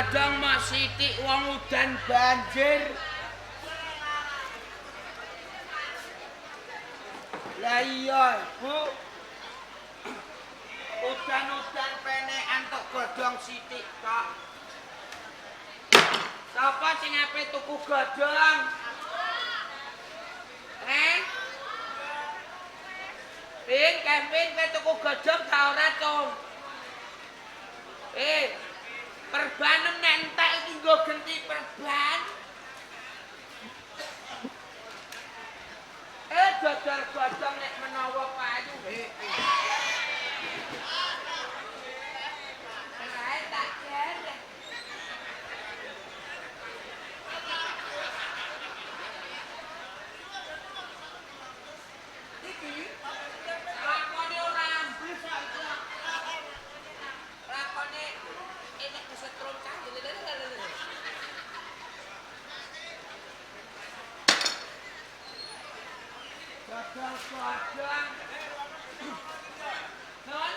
godhong mok sithik wong udan banjir. Lah iya, Bu. Udan-udan penekan tok godhong sithik kok. Sapa sing ape tuku godhong? Pin, Kevin, kowe tuku godhong ta ora, Cung? Perbanem nek entek iki nggo genti perban. Dodol godhong nek menawa payu. Ae tak jereh. Iki lakone ora ambles kok. Lakone enek kesetrum cah. Godhong. Non.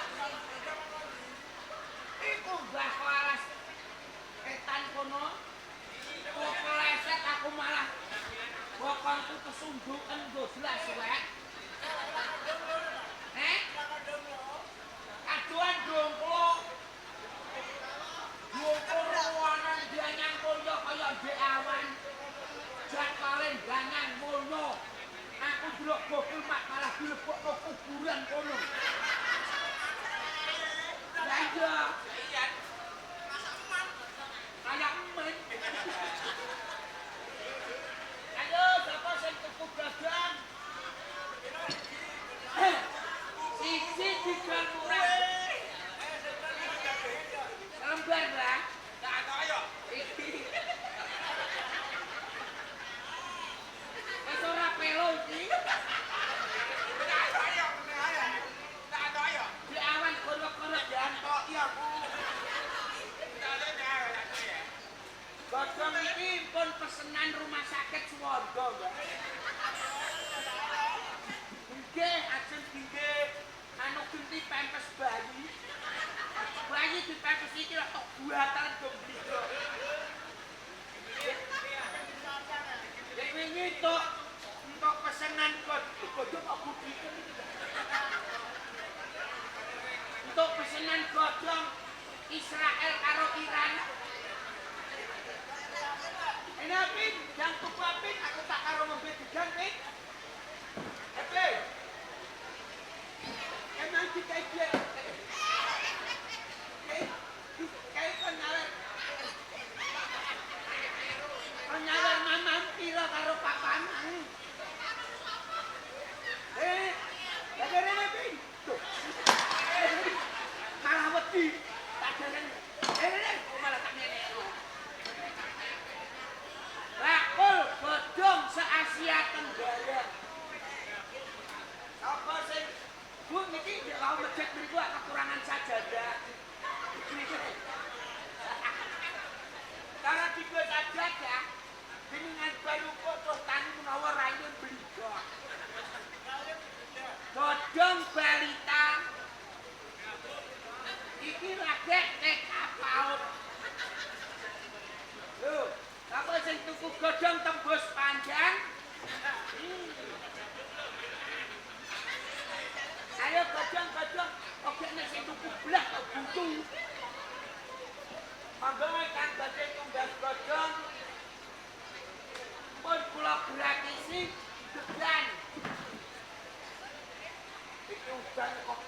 Iku mbah kelas etan kono. Kok pleset aku malah bokonku kesunduken nggo jelas wek. Aduan dongklo. Dongklo ruwanan dianyang mulya kaya ndek awan. Jakale ganyang mulya. Aku delok gokul mak malah dilebokno kuburan kono. Lah iya. Kayak men. Ayo, sapa sing tuku godhong? Siji dijual murah. Lembar lah. Tak kaya. Wis ora pelo iki. Tak kaya. Di awan kono-kono jan kok iya, Bu. Godhong iki pun pesenan rumah sakit Suwondo, Mbak. Nggih, ajeng nggih. Anu genti pempes bayi. Bayi dipempes iki lho tok buatan dong bligo. Wingi tok entuk pesenan godhong kok budike. Untuk pesenan godhong Israel karo Iran. Ini Pin, yang tuku Pin, aku tak karo ngombe digan Pin. Pin. Emang dikai dia. Kayak penyawer. Penyawer mamam pira karo papaman. Lagare Pin. Tuh. Malah wedi. Tak jalan. Malah tak nenek. Bakul godhong se-Asia Tenggara. Sapa sing Bu niki kalau masjid mriku kekurangan sajadah. Karena tiga sajadah dengan baru terus tani menawa rayun bligo. Godhong balita. Iki lagi nek paut. Lho, apa sing tuku godhong tembus panjang? Ayo godhong. Oke nek sing tuku blah kok butuh. Monggo kang badhe tunggas godhong. Pun kula gratisi degan. Iki udan kok.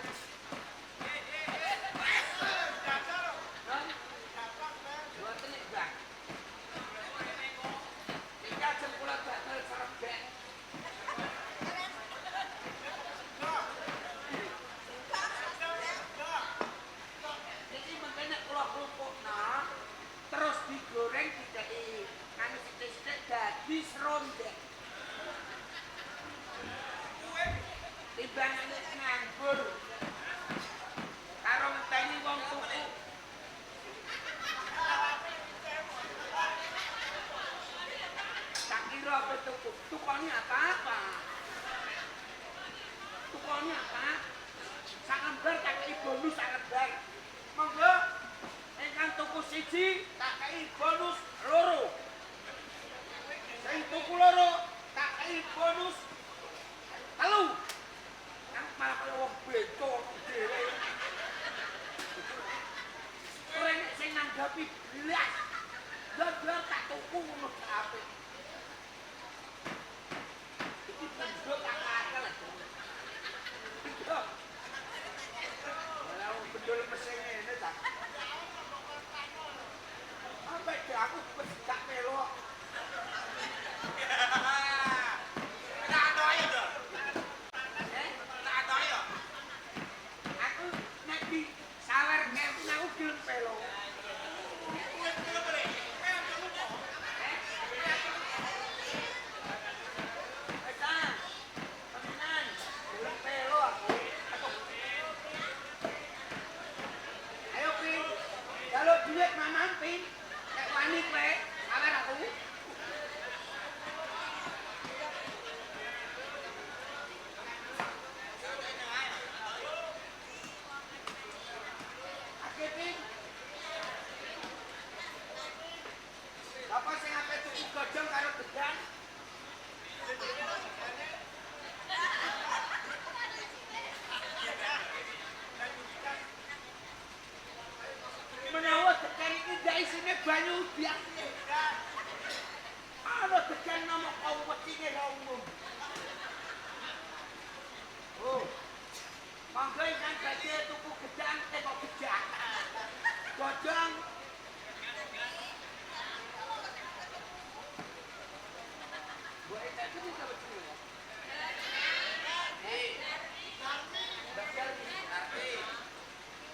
Terus digoreng dikei anu sithik-sithik dadi serondek. Timbangane nganggur. Karo ngenteni wong tuku. Tak kira apa tuku. Tukone apa-apa. Tukone apa? Sak lembar tak kei bonus sak lembar. Monggo ingkang tuku siji tak kei bonus loro. Sing tuku loro tak kei bonus telu. Kan malah kaya wong bento dhewe. Ora nek sing nanggapi blas. Dodol tak tuku ngono apik. Iki bendho tak kakel. Lah wong bendho mesing ngene ta. Apa iki aku wis gak melu. Tak atoy to. Tak atoy yo. Aku nek di sawer kempen aku gelem pelo. Duit mamam pin, nek wani kowe, sawer aku. Oke pin. Bapak sing ape tuku godhong karo gedang. Menawa tekan iki ndak isine banyu udian. Ana tekan nama kawetine ra umum. Oh. Mangga ingkang badhe tuku gedang kok gedang. Godhong Buat itu bisa betul.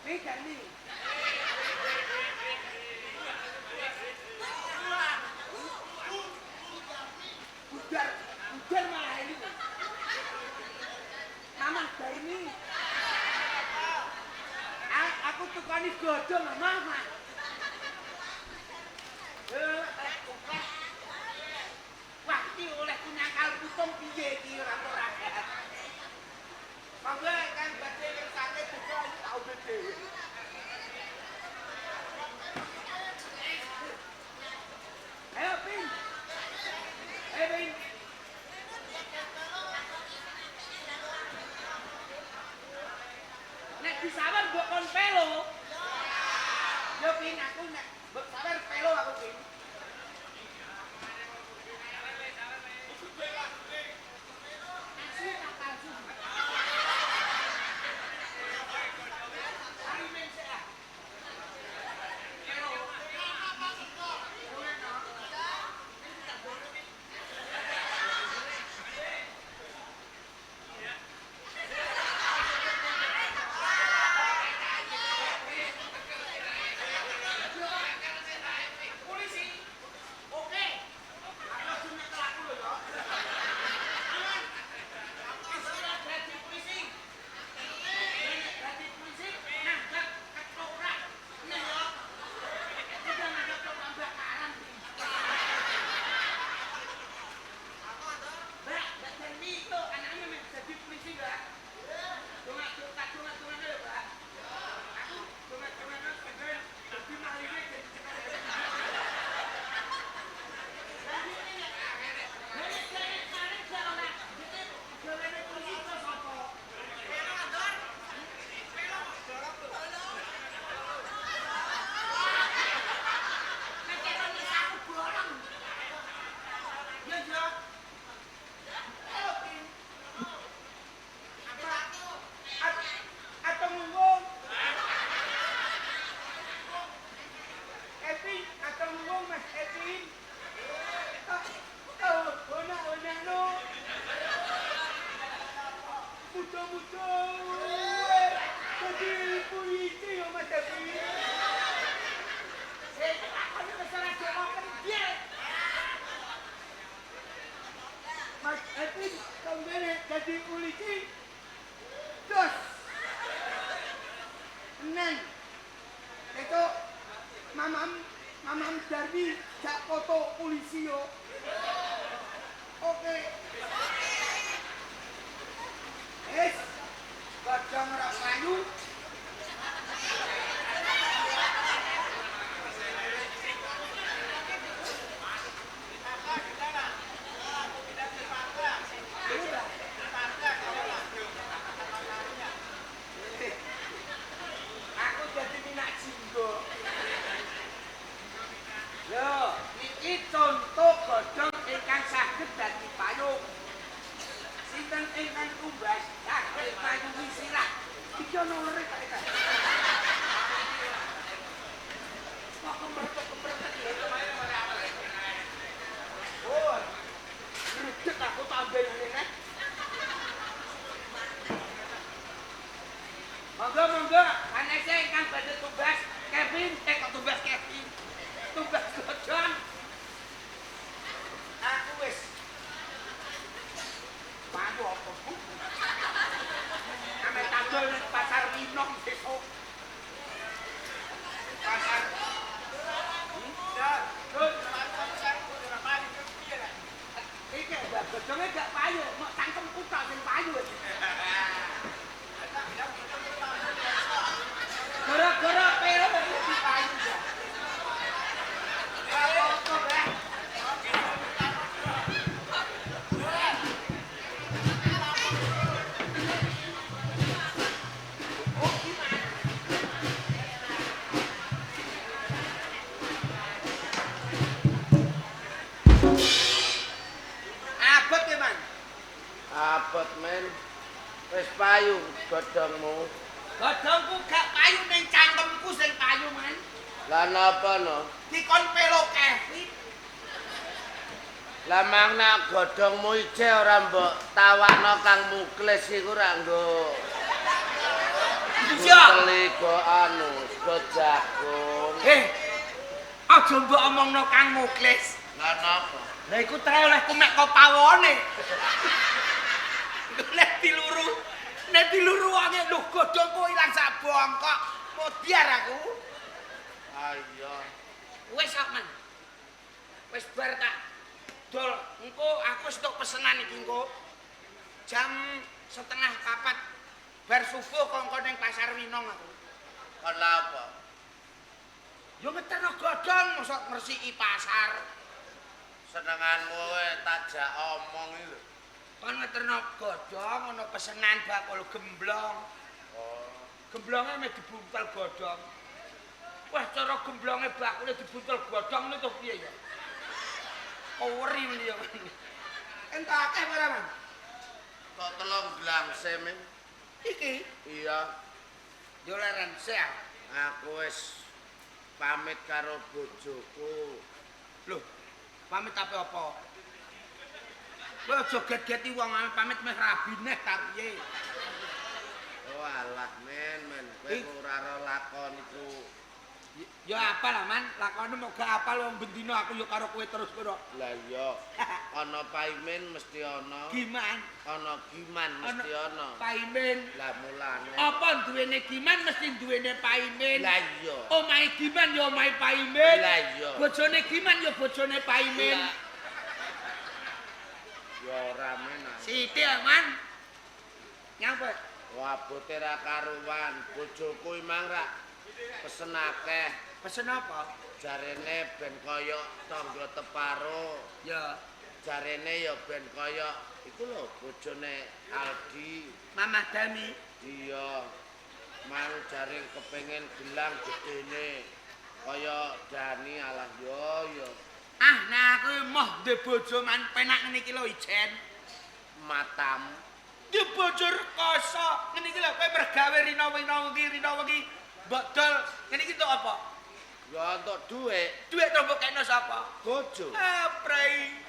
Ini kan nih. Udar malah ini. Nama ini. Aku tukani godhong mama. Wah, iki oleh nyangkal putung piye iki ora. Mangga kan badhe ngersake juga tau dhewe. Ayo Pin. Pin. Nek disawer mbok kon pelo. Yo Pin aku nek mbok sawer pelo aku Pin. Jadi polisi, terus, neng, itu mamam Darbi jak foto polisi yo. Oke. Godhong ora payu. Monggo. Anese ingkang badhe tumbas Kevin, kok tumbas Kevin. Tumbas godhong. Aku wis payu apa Bu? Ame tadol ning pasar Winong besok. Pasar. Ya, good. Iki godhonge gak payu, mok cangkemku tok sing payu. Gara-gara pero iki payu ya. Abot ya, Man? Abot men. Wis payu godhongmu. Godhongku gak payu ning cangkemku sing payu, Man. Lah napa no? Dikon pelo Kevin. Lah mangna godhongmu ije ora mbok tawakno Kang Muklis iku ra nggo. Iya. Go anu, go jagung. Aja mbok omongno Kang Muklis. Lah napa? Lah iku trae olehku mek kok pawone. Nek diluru wangi lho godhongku ilang sak bongkok. Modiar aku. Ayo. Wis kok, Man. Wis bar tak dol. Engko aku stok pesenan iki engko. Jam 3:30 bar subuh kok ning pasar Winong aku. Kon apa? Yo ngeterno godhong mosok ngresiki pasar. Senenganmu tak jak omong iki lho. Kon ngeterno godhong ana pesenan bakul gemblong. Oh. Gemblonge mek dibuntel godhong. Wah, cara gemblonge bakule dibuntel godhong niku piye ya? Koweri meni ya. Entuk akeh ora, Man? Kok telung glangse men? Iki Iya. yo leren sel. Aku wis pamit karo bojoku. Lho, pamit apa? Kowe aja get-geti wong pamit meh rabi neh ta piye? Oh alah men, kowe ora ora lakon iku. Ya apa lah, Man, lakone mau gak apal wong bendina aku yo karo kowe terus kowe. Lah iya, ana paimen mesti ana. Giman, Ana giman mesti ana. paimen. Lah mulane. Apa duwene giman mesti duwene paimen. Lah iya. Omahe giman yo omahe paimen. Lah iya. Bojone giman yo bojone paimen. Ya ora men. Sithik, Man. Nyapa? Wah, bote ra karuan. Bojoku imang ra pesen akeh. Pesen apa? Jarene ben kaya tangga teparo. Ya, Jarene ya ben kaya iku lho bojone Aldi. Mamah Dami. Iya. Mang jare kepengin gelang gedene kaya Dani alah yo. Ah, nah aku moh ndek bojo man penak ngene iki lho ijen. Matam. Ndek bojo rekoso. Ngene iki lho kowe mergawe rina wengi mbok dol. Ngene iki tok apa? Ya entuk dhuwit. Duit to mbok kena sapa? Bojo. Ah, prei.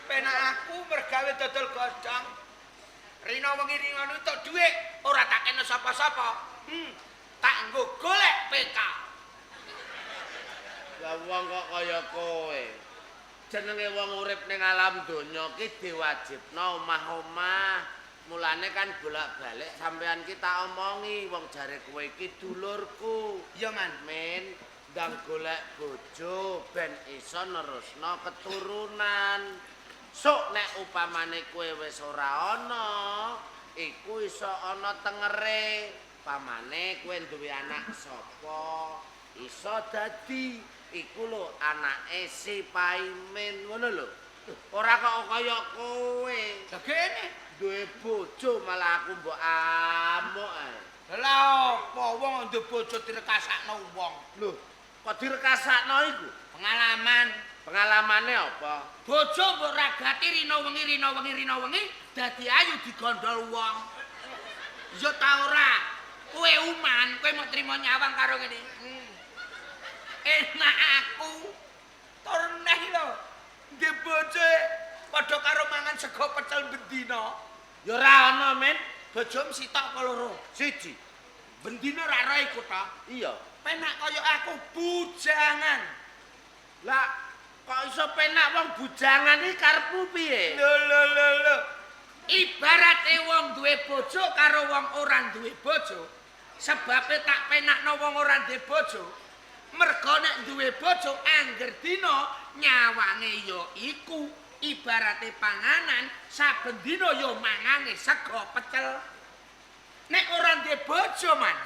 Penak aku mergawe dodol godhong. Rina wengi ngono tok dhuwit, ora tak kena sapa-sapa. Tak nggo golek PK. Lah wong kok kaya kowe. Jenenge wong urip ning alam donya ki diwajibno omah-omah. Mulane kan bolak-balik sampean kita omongi wong jare kowe iki dulurku. Ya, Man. Men, ndang golek bojo ben iso nerusno keturunan. Sok nek upamane kowe wis ora ana, iku iso ana tengere. Pamane kowe duwe anak sapa? Iso dadi iku lho anake si Paimin ngono lho. Ora kok kaya kowe. Lah kene Duwe bojo malah aku mbok amuk ae. Lah apa wong ndek bojo direkasakno wong. Lho, kok direkasakno iku? Pengalaman. Pengalamane apa? Bojo mbok ragati rina wengi dadi ayu digondol wong. Ya ta ora? Kowe uman, kowe mau trimo nyawang karo ngene. Enak aku. Tur neh lho. Ndek bojo padha karo mangan sego pecel bendina. Ya ora ana, men. Bojom sitok apa loro? Siji. Bendina ra ora iku ta. Iya. Penak kaya aku bujangan. Lah kok iso penak wong bujangan iki karepmu piye? Lho. Ibarate wong duwe bojo karo wong ora duwe bojo. Sebabe tak penakno wong ora duwe bojo. Mergo nek duwe bojo angger dina nyawange ya iku ibarate panganan saben dina ya mangane sego pecel. Nek ora duwe bojo man.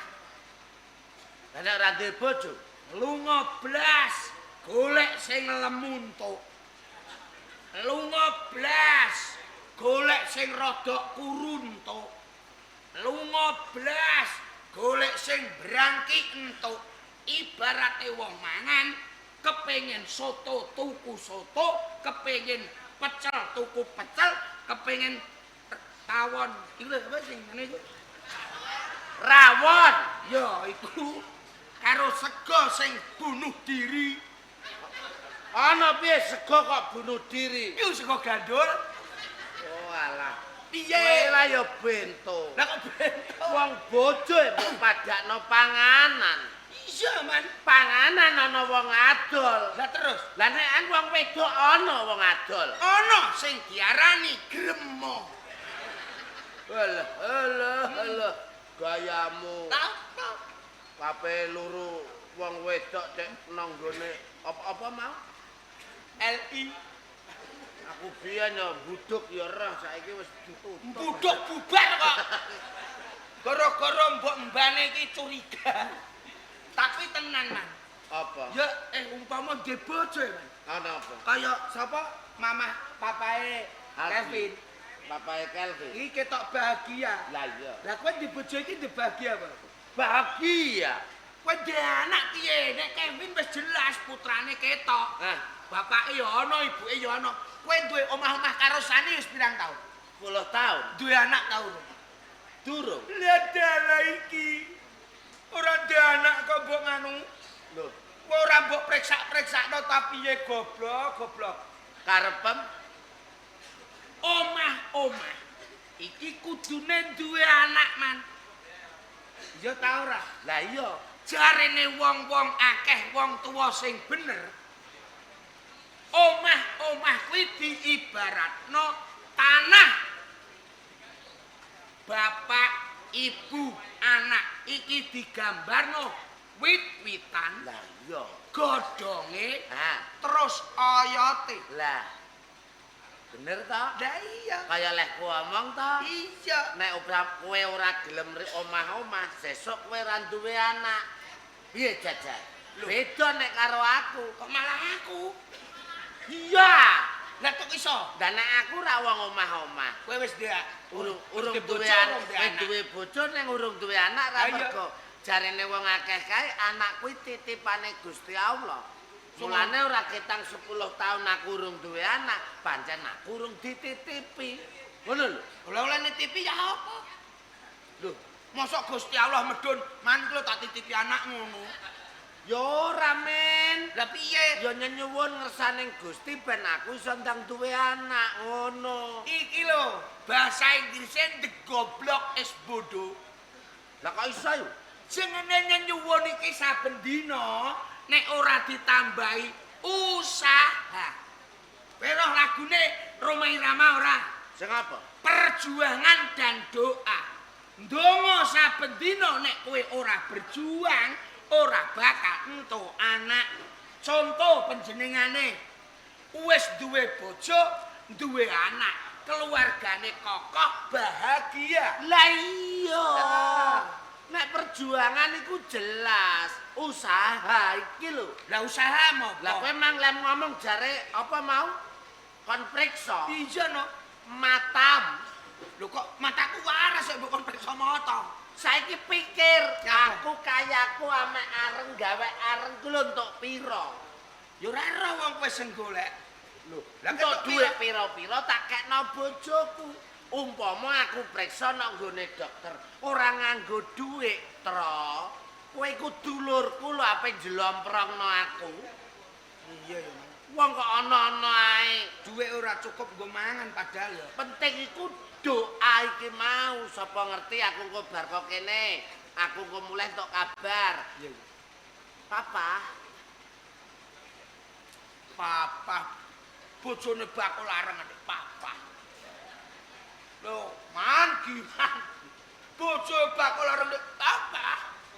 Lah nek ora duwe bojo, Lunga blas golek sing lemuntuk. Lunga blas golek sing rada kuruntuk. Lunga blas golek sing brangki entuk. Ibarate wong mangan kepengin soto tuku soto, kepengin pecel tuku pecel, kepengin tawon. Iku lho apa sing ngene iku? rawon. Ya iku karo sego sing bunuh diri. Ana piye sego kok bunuh diri? Iku sego gandul. Oh alah. Piye? Kowe lah ya bento. Lah kok bento? Wong bojo mbok padakno panganan. Iya man. Panganan ana wong adol. Lah terus Lah nek wong wedok ana wong adol. ana sing diarani gremo. Alah, gayamu. Apa? Kape luru wong wedok dek nang nggone apa mau? LI Aku biyen ya buduk ya roh saiki wis ditutup. budok bubar kok. Gara-gara mbok mbane iki curiga. Tapi tenan man. Apa? Ya umpama duwe bojo man. Ana apa? Kayak sapa? Mamah papae Kevin. Bapak Kelvin. Iki ketok bahagia. Lah iya. Lah kowe di bojo iki ndek bahagia apa? Bahagia. Kowe ndek anak piye? Nek Kevin wis jelas putrane ketok. Nah, Bapake ya ana, ibuke ya ana. Kowe duwe omah-omah karo Sani wis pirang taun? 10 tahun. Duwe anak taun. Durung. Lah dalah iki. Ora duwe anak kok mbok nganu. Lho, Kowe ora mbok periksa-periksakno ta piye goblok. karepem Omah-omah iki kudune duwe anak man. Ya ta ora? lah iya. Jarene wong-wong akeh wong tuwa sing bener. Omah-omah kuwi diibaratno tanah. Bapak, ibu, anak iki digambarno wit-witan, Lah iya. godhonge, Nah, terus oyote. lah. Bener ta? Lah iya. Kaya leh ku omong ta. Iya. Nek kowe ora gelem omah-omah, sesuk kowe ora duwe anak. Piye jajal? Lho. Beda nek karo aku. Kok malah aku? Iya. Lah kok iso? Dan nek aku ora wong omah-omah. Kowe wis duwe Urung duwe duwe bojo, anak. urung duwe Kowe anak. duwe bojo ning urung duwe anak ra Ayo. mergo jarene wong akeh kae anak kuwi titipane Gusti Allah. Mulane ora ketang 10 tahun aku urung duwe anak, pancen aku urung dititipi. Ngono lho. Oleh-oleh nitipi ya apa? Lho, Mosok Gusti Allah medun, man kula tak titipi anak ngono. ya ora men. Lah piye? Ya nyuwun ngersaning Gusti ben aku iso ndang duwe anak ngono. Iki lho, bahasa Inggrisnya the goblok is bodoh. Lah kok iso yo? Jenenge nyuwun iki saben dina nek ora ditambahi usaha. Weruh lagune Roma Irama ora? Sing apa? Perjuangan dan doa. Ndonga saben dina nek kowe ora berjuang, ora bakal entuk anak. Contoh panjenengane wis duwe bojo, duwe anak, keluargane kokoh, bahagia. Lah iya. Ah. Nek perjuangan iku jelas, usaha iki lho. Lah usaha Lah apa? kowe mang lem ngomong jare apa mau? Kon priksa Iya no. matam. Lho kok mataku waras kok mbok periksa mata. Saiki pikir, Apa? aku kayaku ame areng gawe areng ku lho entuk pira? Ya ora ero wong kowe sing golek. Lho, Lah entuk ketok dhuwit pira-pira tak kekno bojoku. Umpama aku priksa nang nggone dokter, ora nganggo dhuwit, Tro. Kowe iku dulurku lho ape njlomprongno aku. Iya ya. Wong kok ana-ana ae. Duit ora cukup nggo mangan padahal ya. Penting iku doa iki mau. Sapa ngerti aku engko bar kok kene Aku kok mulai entuk kabar. Iya. Papa, Papa bojone bakul areng nek papa. Lho, man gimana? Bojo bakul areng nek papa.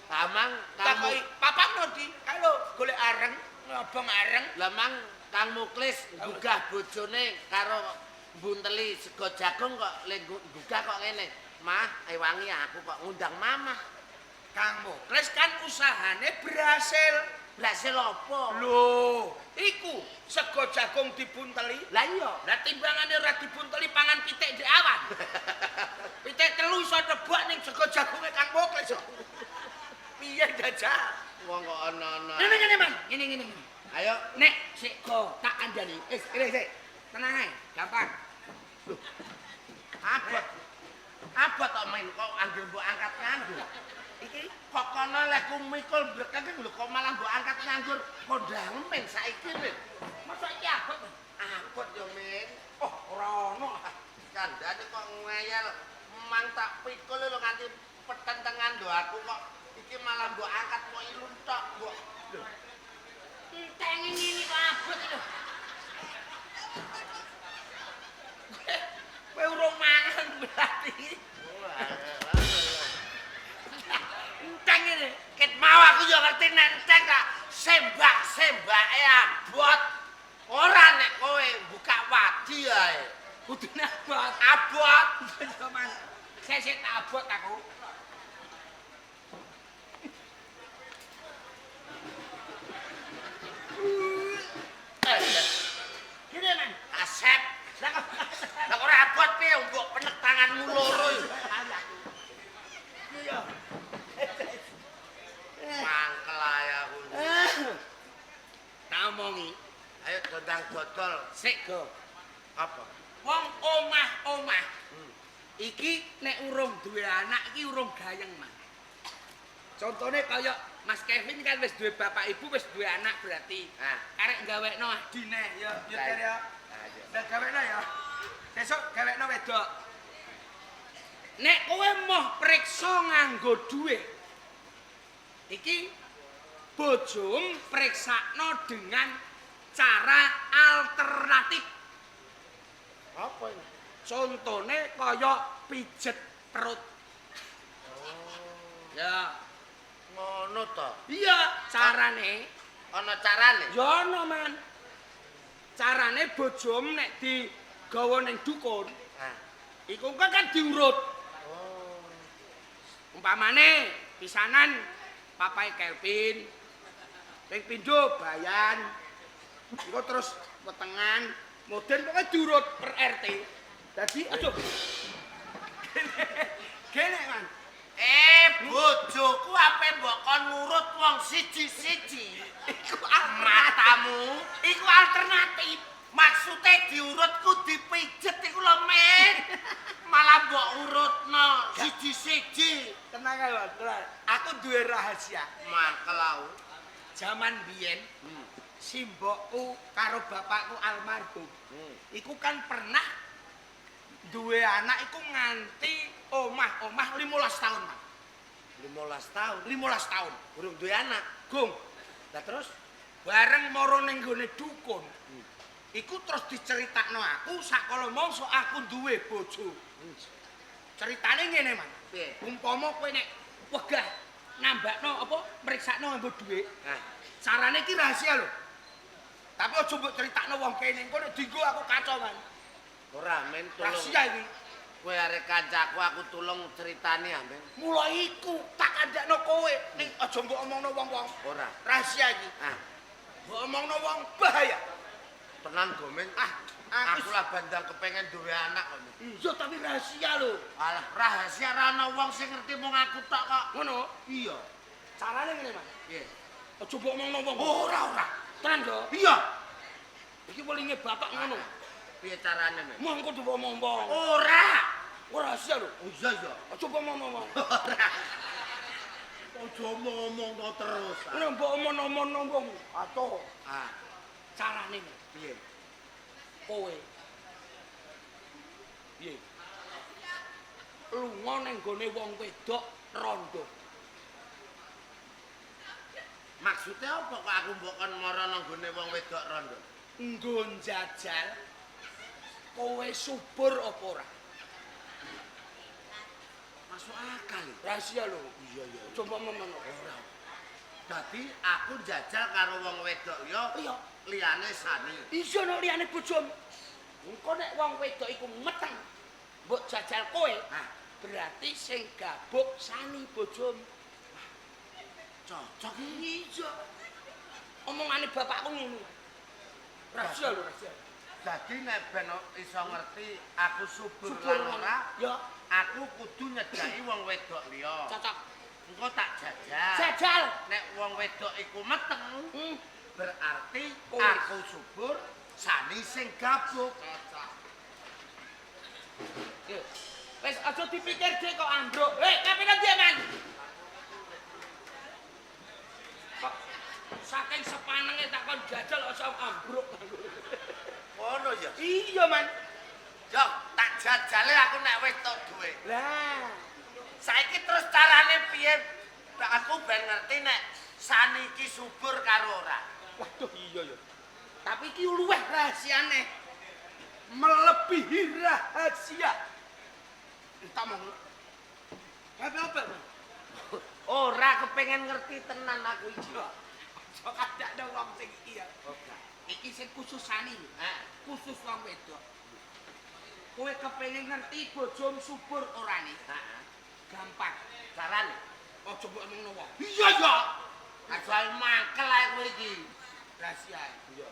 Kamang Takoki kamu papa nodi, kalau golek areng, ngobong areng. lemang Kang Muklis gugah bojone karo mbunteli sego jagung kok le gugah kok ngene. Mah, ewangi aku kok ngundang mama. Kang Muklis kan usahane berhasil. Berhasil apa? Lho, iku sego jagung dibunteli. Lah iya. Lah timbangane ora dibunteli pangan pitik di awan. Pitik telu iso nebak ning sego jagunge Kang Muklis. Piye jajal? Wong kok ana-ana. Ngene Man, ngene. Ayo, Nek sik go tak kandhani. Sik. Tenang ae, gampang. abot. Abot kok main kok anggere mbok angkat nganggur. Iki Kok kono lek kumikul brekeng lho kok malah mbok angkat nganggur. Kondang men saiki men. masa iki abot. Abot yo men. Oh, ora ono. Kandhane kok ngeyel. Mang tak pikul lho nganti petentengan lho aku kok iki malah mbok angkat kok ilun tok mbok. Lho. Entek ngene kok abot lho. Kowe urung mangan berarti. Entek ngene. Ket mau aku yo ngerti nek entek kok sembak-sembake abot. Ora nek kowe buka wadi ae. Kudune abot. Abot. Yo Man. Sik tak abot aku. Gini Man. Asep. Lah ora abot piye mbok penek tanganmu loro yo. Iya. Mangkel ae aku. Tak omongi. Ayo dondang dodol. Sik go. Apa? Wong omah-omah. Iki nek urung duwe anak iki urung gayeng, Man. Contone kaya Mas Kevin kan wis duwe bapak ibu wis duwe anak berarti. Nah. Arek gawekno adine ya, Lah, Ter ya. Nah, iya. Nek gawekno ya. Besok gawekno wedok. Nek kowe moh priksa nganggo dhuwit. Iki bojom priksakno dengan cara alternatif. Apa ini? Contone kaya pijet perut. Ya, Ngono to. iya carane. Ana carane? Ya ono, Man. Carane bojom nek digawa ning dukun, Nah. iku kan diurut. Oh. Umpamane pisanan papai Kelvin, ping pindho Bayan. Iku terus wetengan, moden pokoke diurut per RT. Dadi aduh. Gene Man. Bojoku ape mbok kon nurut wong siji-siji. Iku Matamu iku alternatif. maksude diurutku dipijet iku lho, Men. Malah mbok urutno siji-siji. Tenang ae, Man. Tenang. Aku duwe rahasia. Mangkel aku. Zaman biyen si mbokku karo bapakku almarhum. Iku kan pernah duwe anak iku nganti omah 15 tahun, Mas. 15 tahun. 15 tahun. Urung duwe anak. Gung. Lah terus bareng mara ning gone dukun. Iku terus diceritakno aku sakala mangsa aku duwe bojo. Ceritane ngene, Man. Piye? Umpama kowe nek wegah nambakno apa mriksakno nganggo dhuwit. Nah, Carane iki rahasia lho. Tapi aja mbok critakno wong kene, engko nek dienggo aku kacau, Man. ora men tulung. Rahasia iki. Kowe arek kancaku aku tulung ceritane ya, Men. Mula iku tak kandakno kowe, ning aja mbok omongno wong-wong. Ora. Rahasia iki. Ah, Mbok omongno wong bahaya. tenan go, Men. Aku Aku lah bandang kepengen duwe anak kok. iya tapi rahasia lho. Alah, rahasia ra ana wong sing ngerti mung aku tok kok. Ngono. Iya. Carane ngene, Mas. Piye? Aja mbok omongno wong. Ora. Tenan to? Iya. Iki welinge bapak ngono. Piye carane, Men? Mongko diomong-omong. Ora. Ora rahasia lho. Oh iya. Aja mbok omongno wong. Ora. Ojo ngomong terus. Nek mbok omong-omongno wong, ato. Ah, Carane piye? kowe. Piye? Lunga ning gone wong wedok rondo. Maksudnya apa kok aku mbok kon mara nang gone wong wedok rondo? Nggo njajal kowe subur apa ora? Masuk akal. Rahasia lho. Iya iya. Coba ngono. Ora. Dadi aku jajal karo wong wedok liya. Iya. Liyane sani. Iya no liyane bojomu. Engko nek wong wedok iku meteng mbok jajal kowe, berarti sing gabuk sani bojomu. Cocok Iya. Omongane bapakku ngono. Rahasia lho, rahasia. Dadi nek ben iso ngerti aku subur Subur lan ora, ya. aku kudu nyedaki wong wedok liya. Cocok. Engko tak jajal. Jajal. Nek wong wedok iku meteng, berarti Kowe. aku subur, sani sing gabuk. Yo. Wis aja dipikir dhek kok ambruk. Kapira ndi, Man? Kok saking sepanenge tak kon jajal aja ambruk. Ngono ya. Iya, Man. Yo, tak jajale aku nek wis tok duwe. Lah, Saiki terus carane piye? Aku ben ngerti nek sani iki subur karo ora. waduh iya ya. Tapi iki luweh rahasiane. Melebihi rahasia. Entah mau. Apa? Ora kepengen ngerti tenan aku iki. Kok ada wong sing iki ya. Iki sing khusus sani. Khusus wong wedok. Kowe kepengen ngerti bojomu subur ora nih? Gampang. Carane Aja mbok omongno wong. iya ya. Asal mangkel ae kowe iki. Rahasia. Iya.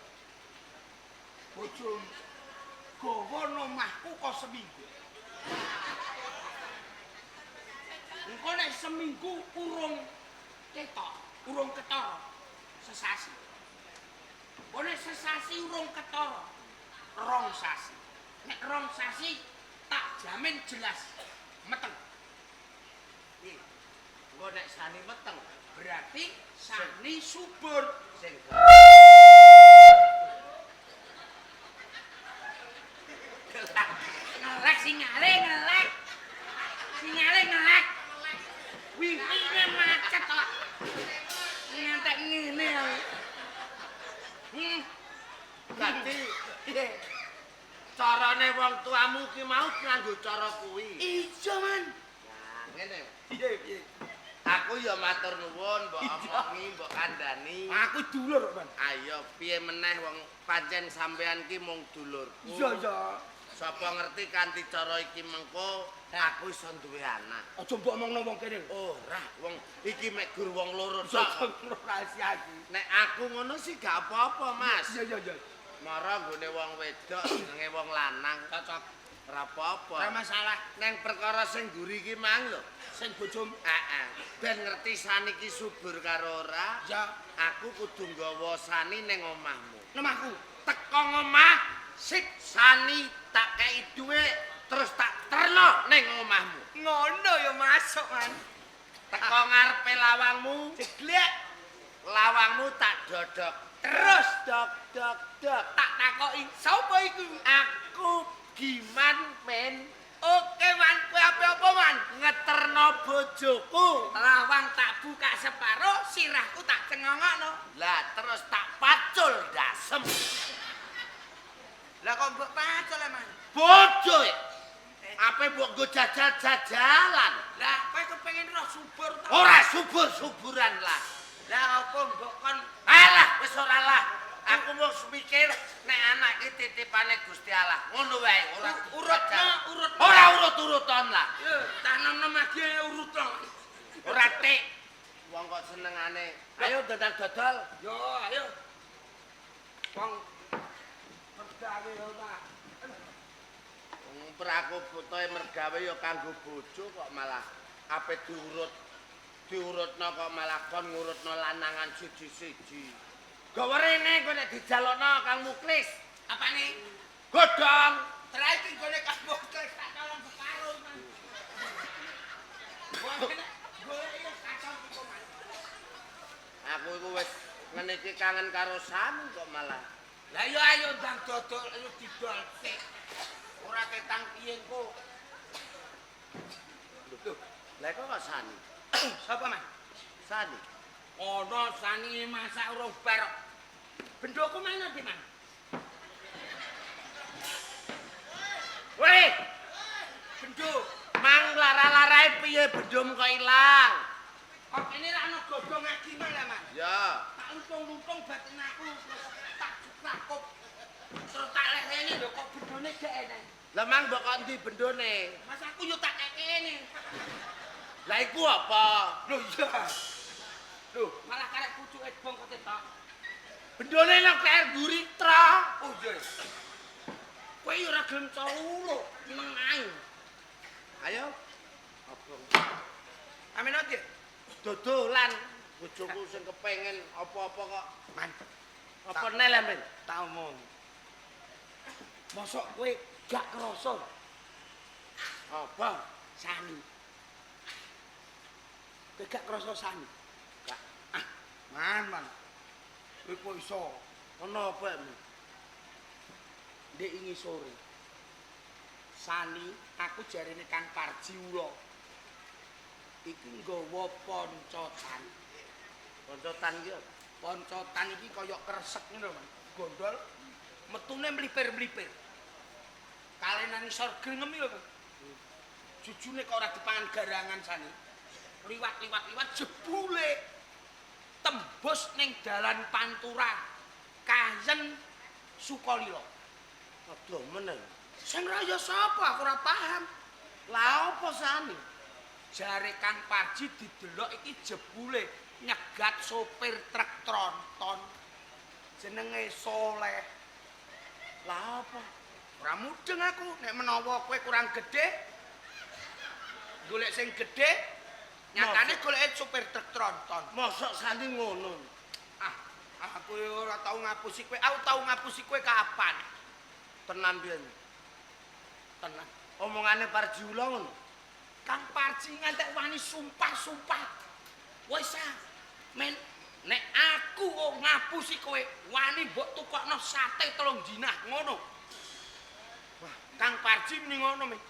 Bojomu gawa omahku kok seminggu. Engko nek seminggu urung ketok, urung ketara. Sesasi. Engko nek sesasi urung ketara. Rong sasi. Nek rong sasi tak jamin jelas meteng. Engko nek sani meteng Berarti sani subur. sing Ngelek singale ngelek. Singale ngelek. Wingine macet kok. Ngantek ngene ya. dadi carane wong tuamu ki mau nganggo cara kuwi. Iya, Man. Nah, ngene. Piye? Aku ya matur nuwun, mbok omongi, mbok kandhani. Aku dulur, Man. Ayo piye meneh wong pancen sampean ki mung dulurku. Iya. Sapa ngerti kanthi cara iki mengko aku iso duwe anak. Aja mbok omongno wong kene. Ora, wong iki mek gur wong loro Aja tok. rahasia iki. Nek aku ngono sih gak apa-apa, Mas. Iya. Mara nggone wong wedok jenenge wong lanang. Cocok. Ora apa-apa. Ora masalah. Neng perkara sing guri ki mang lho. Sing bojomu. Ben ngerti sani ki subur karo ora. Ya, Aku kudu nggawa sani ning omahmu. nomahku. Teko ngomah, sip sani tak kei dhuwit terus tak terno ning omahmu. Ngono ya masuk, Man. Teko ngarepe lawangmu, Jeglek. lawangmu tak dodok. Terus dok tak takoki, sapa iku? Aku Giman men Oke, Man. Kowe apa, Man? ngeterno bojoku. Lawang tak buka separo, sirahku tak cengongokno. Lah terus tak pacul dasem. Lah kok mbok pacul, Man? Bojo. Ape mbok nggo jajal-jajalan. Lah kowe kepengin roh subur ta? Ora subur-suburan lah. Lah apa mbok kon Alah wis ora lah. Aku mau mikir nek anak iki titipane Gusti Allah. Ngono wae, ora urutno. Ora urut-urutan lah. Yo, tanamno magi urutno. Ora tik. Wong kok senengane. Ayo dodol-dodol. Yo, ayo. Wong mergawe yo ta. Per aku butuhe mergawe ya kanggo bojo kok malah ape diurutno kok malah kon ngurutno lanangan siji-siji. Gawe rene kowe nek dijalukno Kang Muklis. Apane? Godhong. Terakhir gone kabeh tak tolong separo, Man. Golek yo kacau iku, Man. Aku iku wis ngene iki kangen karo Sami kok malah. Lah yo ayo ndang dodol ayo didol sik. Ora ketang piye engko. Lho, lha kok Sani? Sapa, Man? Sani. Ono sani masak urung bar. Bendoku mana di man? Weh, Bendo. mang lara-larae piye bendom kok ilang? Kok ini ra ono godhong lagi malah, Man. Ya, Tak lutung-lutung batin aku tak cukup. Terus tak lehene lho kok bendone gak enek. lah mang mbok kok ndi bendone? Mas aku yo tak kekene. Lah iku apa? Lho iya. Lho, malah karek pucuke bong kok tetok. Bendone nang kaer guri tra. Oh iya. Kowe yo ora gelem cowulu, neng ae. Ayo. Abang. Amin aja. Dodolan bojoku sing kepengin apa-apa kok. Man, Apa nel men? tak omong. Mosok kowe gak krasa Apa? sani. Kowe gak krasa sani. Gak. Man. Kowe kok iso Ono apa men? ndek ingi sore. Sani, aku jarine Kang Parji ula. Iki nggawa poncotan. Koncotan ki. Poncotan iki kaya kresek ngono, Man. Gondol metune mlipir-mlipir. Kalenan isor grengem lho, Man. Jujune kok ora dipangan garangan sani. Liwat jebule tembus ning dalan Pantura. Kayen Sukolilo. Aduh meneng. Sing raya sapa aku ora paham. Lah apa sani? Jare Kang Parji didelok iki jebule nyegat sopir truk tronton. Jenenge Soleh. Lah apa? Ora mudeng aku nek menawa kowe kurang gedhe. Golek sing gedhe, nyatane goleke sopir truk tronton. Mosok sani ngono. Aku ora tau ngapusi kowe. Aku tau ngapusi kowe kapan? Tenan piye? Tenang. Omongane Parji ula ngono. Kang Parji ngantek wani sumpah-sumpah. Wis men nek aku ngapusi kowe wani mbok tukokno sate 3 dinah ngono. Wah, Kang Parji muni ngono men.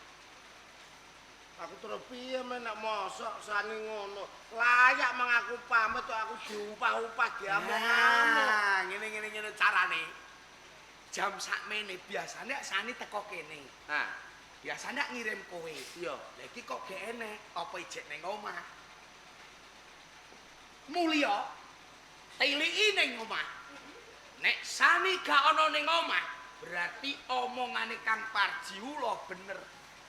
Aku terus piye men nek mosok sani ngono. Layak mang aku pamit kok aku diumpah-umpah diamong-among. Ngene carane. Jam sakmene biasane sani teko kene. Biasane ngirim kowe. Iya. Lah iki kok gak enek, apa ijek ning omah. Mulya tiliki ning omah. Nek sani gak ana ning omah, berarti omongane Kang Parji ula bener.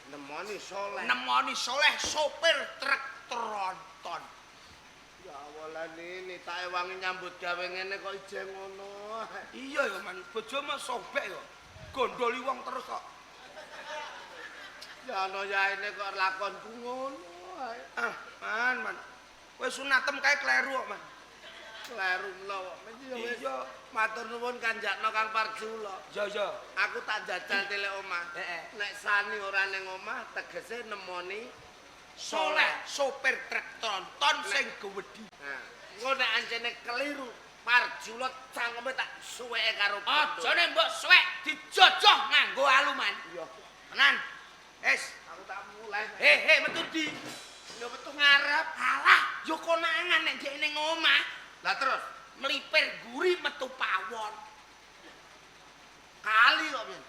Nemoni Soleh. Nemoni Soleh sopir truk tronton. Ya awalan ini tak ewangi nyambut gawe ngene kok ije ngono. Iya ya Man, bojomu sobek ya. Gondoli wong terus kok. Ya ana yaene kok lakonku ngono. Man. Kowe sunatem kae kleru kok, Man. Kleru mlawa. Wis Iya. matur nuwun kanjakno Kang Parji ula. Ya. Aku tak jajal telek omah. Nek sani ora ning omah tegese nemoni Soleh sopir truk tronton sing gewedhi. Nah, engko nek ancene keliru, Parji ula cangkeme tak suweke karo Aja nek mbok suwek dijojoh nganggo aluman. Iya. Tenan. Wis, Aku tak mulai. metu di. Ya metu ngarep. Alah, yo konangan nek dhek ning omah. Lah terus Mlipir guri metu pawon. kali kok piye?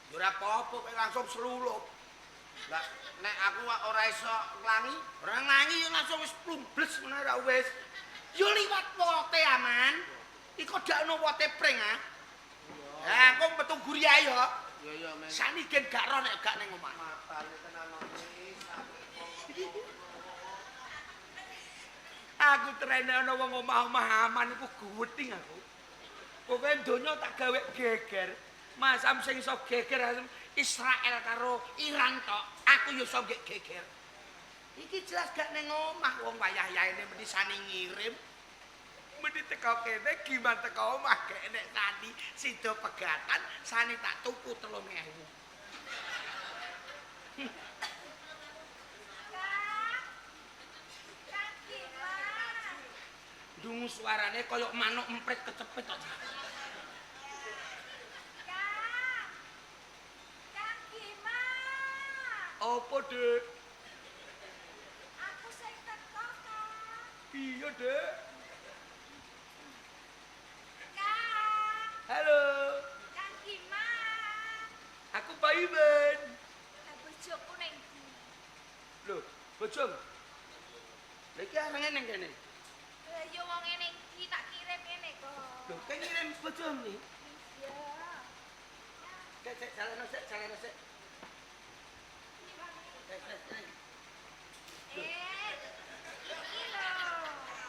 Yo ora apa-apa kowe langsung slulup. Lah nek aku ora iso nglangi, Ora ngangi yo langsung wis plumbles ngono ra wis. Yo liwat wote aman. Iku dak ono wote pring ah. Ha, kok metu guri ae yo. Ya men. Sani gen gak ro nek gak ning omah. Matane tenan iki. Aku trene ana wong omah-omah aman iku guweting aku. Pokoke donya tak gawe geger. Masam sing iso geger Israel karo Iran tok. Aku yo iso geger. Iki jelas gak ning omah wong wayah-yaene mesti sani ngirim. Mesti teko kene giman teko omah gak enek sani sida pegatan sani tak tuku 3.000. Dungu suarane kaya manuk emprit kecepet kok. Apa, Dek? Aku sing teko, Kak. Iya, Dek. Bojong. Lha iki areng ning kene. Lah yo wong ngene iki tak kirim ngene kok. Lho, kayak ngirim bojong nih. Iya. Cek, jalano sik. Cek. Iki lho.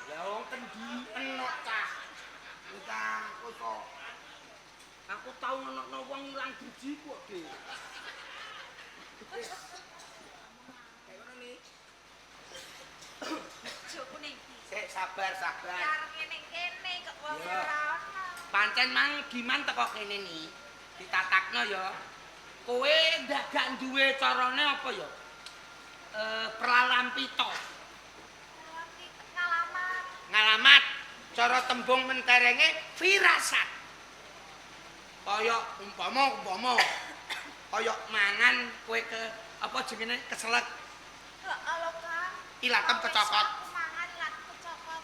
Ya wong kendien kok cah. Kita kok aku tau ngono wong ilang driji kok, Dik. Kayak ngono nih. Joku ning iki. Sik sabar. Karo ngene kene kok wong Iya. ora ono. Pancen mang giman teko kene nih. Ditatakno ya. Kowe gak duwe carane apa ya? Pralampita. Ngalamat. Ngalamat cara tembung menterenge firasat. Kaya umpama kaya mangan kowe ke apa jenenge keselek Heeh lho, Kang. ilatem kecokot. Aku mangan ilatem kecokot.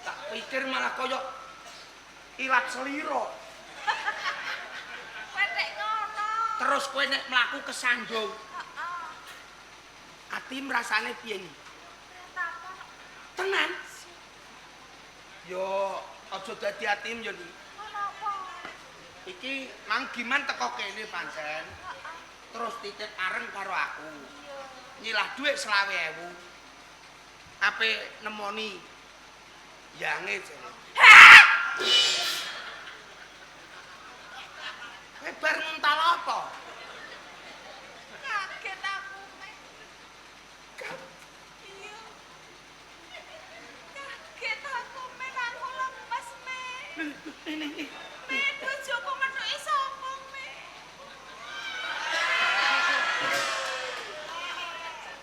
Tak pikir malah kaya ilat seliro. Petek ngono. Terus kowe nek mlaku kesandung, Heeh. ati rasane piye nih? Takon Tenan? Yo aja dadi atim yo nih. kenapa? Iki mang giman teko kene pancen. Heeh. Terus titip areng karo aku. Iya. Nyilah dhuwit 20.000. Ape nemoni yange jare. Kowe bar ngental apa? Kaget aku, Mek. Iya. Kaget aku, Mek. Aku lemes, Mek. Ini. Mek, bojoku metuki sapa, Mek?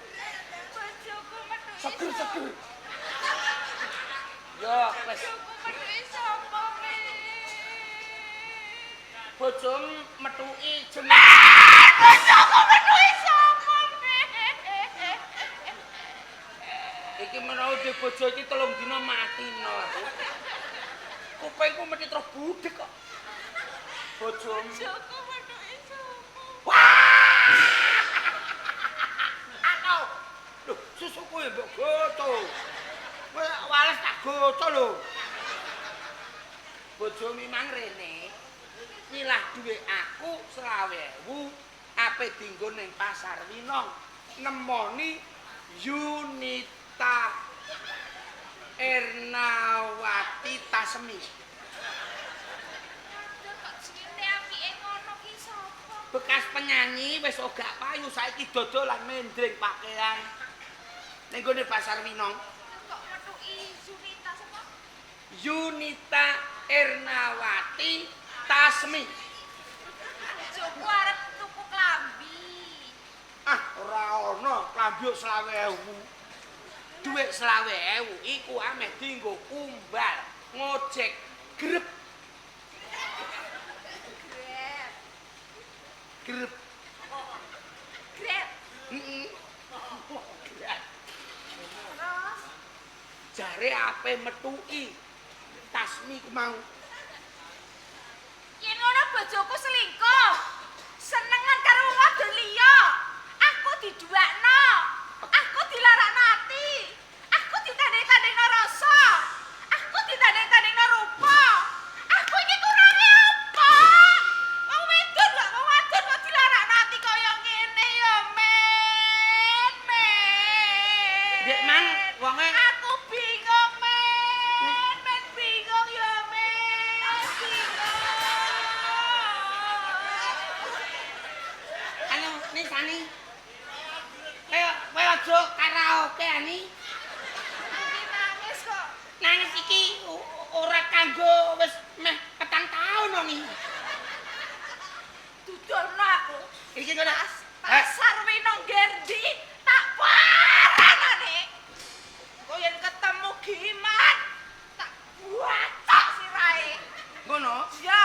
Bojoku metuki Seger. sapa? Yo wis Bojoku metuki sapa, Mek? bojom metuki jeneng. Bojoku metuki sapa, Mek? Iki menawa de bojo iki 3 dina mati no aku. Kupingku mesti terus budek kok. Bojom. Bojoku metuki sapa? Aku. Lho, susuku ya mbok goto. Kowe wales tak goto lho. Bojo mimang rene. Nyilah dhuwit aku 20.000 ape dienggo ning Pasar Winong. Nemoni Yunita Ernawati Tasmi. Aduh, kok jenenge apike ngono ki sapa? Bekas penyanyi wis ora payu saiki dodolan mendring pakaian. Ning gone Pasar Winong. Kok metuki Junita sapa? Yunita Ernawati Tasmi. Joku arep tuku klambi. Ah, ora ono klambi 20.000. Dhuwit 20.000 iku ameh dienggo kumbal, ngojek, grep. Grab. Grep. Grab. Heeh. Terus Jare ape metuki Tasmi ku mau. yen ngono bojoku selingkuh. Senengan karo wong wadon liya. Aku diduakno. Aku dilarakno ati. Aku ditanding-tandingno rasa. Aku ditanding-tandingno rupa. Aku iki kurange apa? Wong wedon kok wong wadon kok dilarakno ati kaya ngene ya, Men. Dek mang wonge Aku bingung, Men. Men bingung ya, Men. Bingung. anu ning sani. Kowe aja karaoke ani. Iki nangis kok. Nangis iki ora kanggo wis meh 4 taun wong iki. Dudulno aku. Iki kena Pasar Winong Gerdi tak paranane. Kok yen ketemu Giman tak buatak sirahe. ngono. Ya,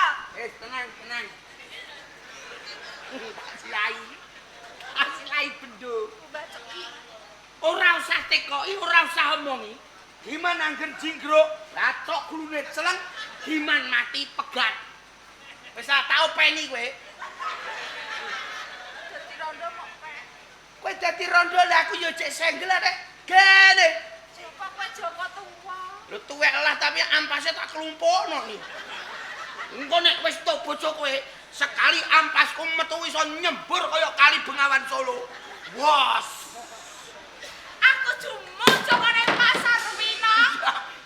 Tenang. Silai bendo. bacok iki. Ora usah tekoki, ora usah omongi. Himan anggen jinggruk, lacok glune celeng, himan mati pegat. Wis tak openi kowe. rondo kok kek. Kowe dadi rondo lha aku yo cek senggel rek. Gene. Joko kowe Joko tuwa. Lho tuwek lah tapi ampase tak klumpukno iki. Engko nek wis tok bojo kowe sekali ampasku metu iso nyembur kaya kali Bengawan Solo. Wos. Aku jumo Joko ning pasar Wina.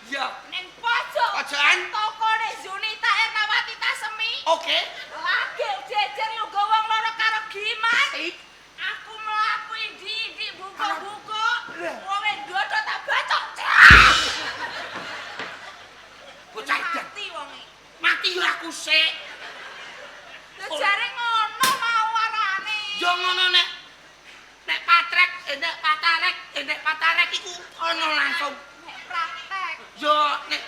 Ya. Ning pojok. Pojokan? Tokone Zunita Ernawati Tasemi. Oke. Lagi jejer lu wong loro karo Giman. Sip. Aku mlaku ndi-ndi buka-buka. Lah. Wong ndodho tak bacok. Bocah edan. Mati wonge. Mati yo aku sik. Lha jare ngono mau warane. Yo ngono nek nek patarek iku ono langsung. Nek praktek. Yo nek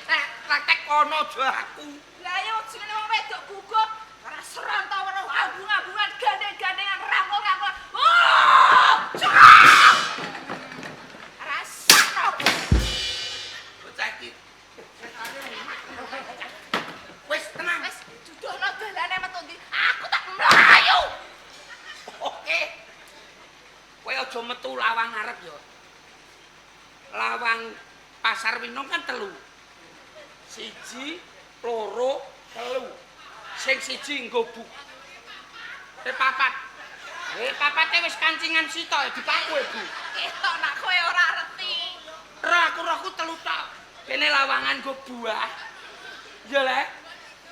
praktek ono aja aku. Lah yo jenenge wong wedok guguk ora seron ta weruh ambung-ambungan gandeng-gandengan rangkul-rangkul. Oh! Rasano. Bocah iki. Wis tenang. Wis dudono dalane metu ndi? Aku tak mlayu. Oke. Kowe aja metu lawang ngarep yo. Lawang Pasar Winong kan 3. 1, 2, 3. Sing siji nggo buk. Papat. Papate wis kancingan sitok dipaku Bu. Ketok nak kowe ora reti. Aku 3 tok. Kene lawangan nggo buah. Ya le.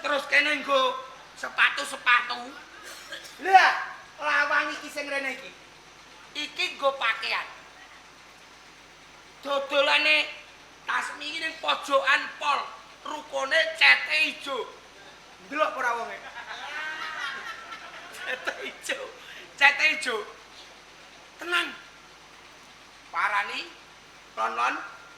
Terus kene nggo sepatu-sepatu. Lah, lawang iki sing rene iki. Iki nggo pakaian. Dodolane Tasmi iki ning pojokan pol. Rukune cete ijo. Ndelok ora wonge. Cete ijo. Tenang. Parani, lon-lon,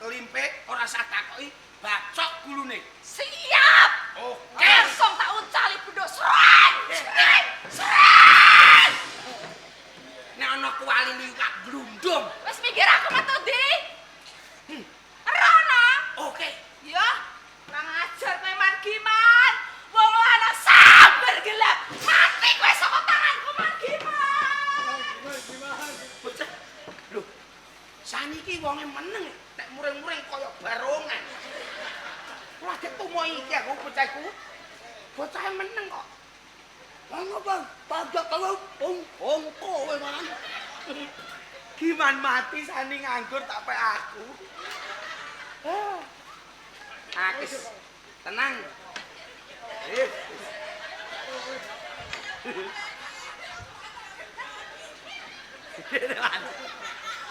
limpe ora usah takoki, bacok gulune. Siap. Oke. Langsung tak uncali bendok serang. Serang. Nek ana kuali liwat glundung. Wis mikir aku metu ndi? Rono. Oke. Ya, kurang ajar kowe Man Giman. Wong lanang sabar gelap. Mati kowe saka tanganku Man Giman. Bocah. Lho. Saniki wonge meneng nek muring-muring kaya barongan. Lagi tumo iki aku bocahku. Bocahe meneng kok. Ngono Bang, pajak kalau kowe Man. Giman mati sani nganggur tak pek aku. Akis. Tenang.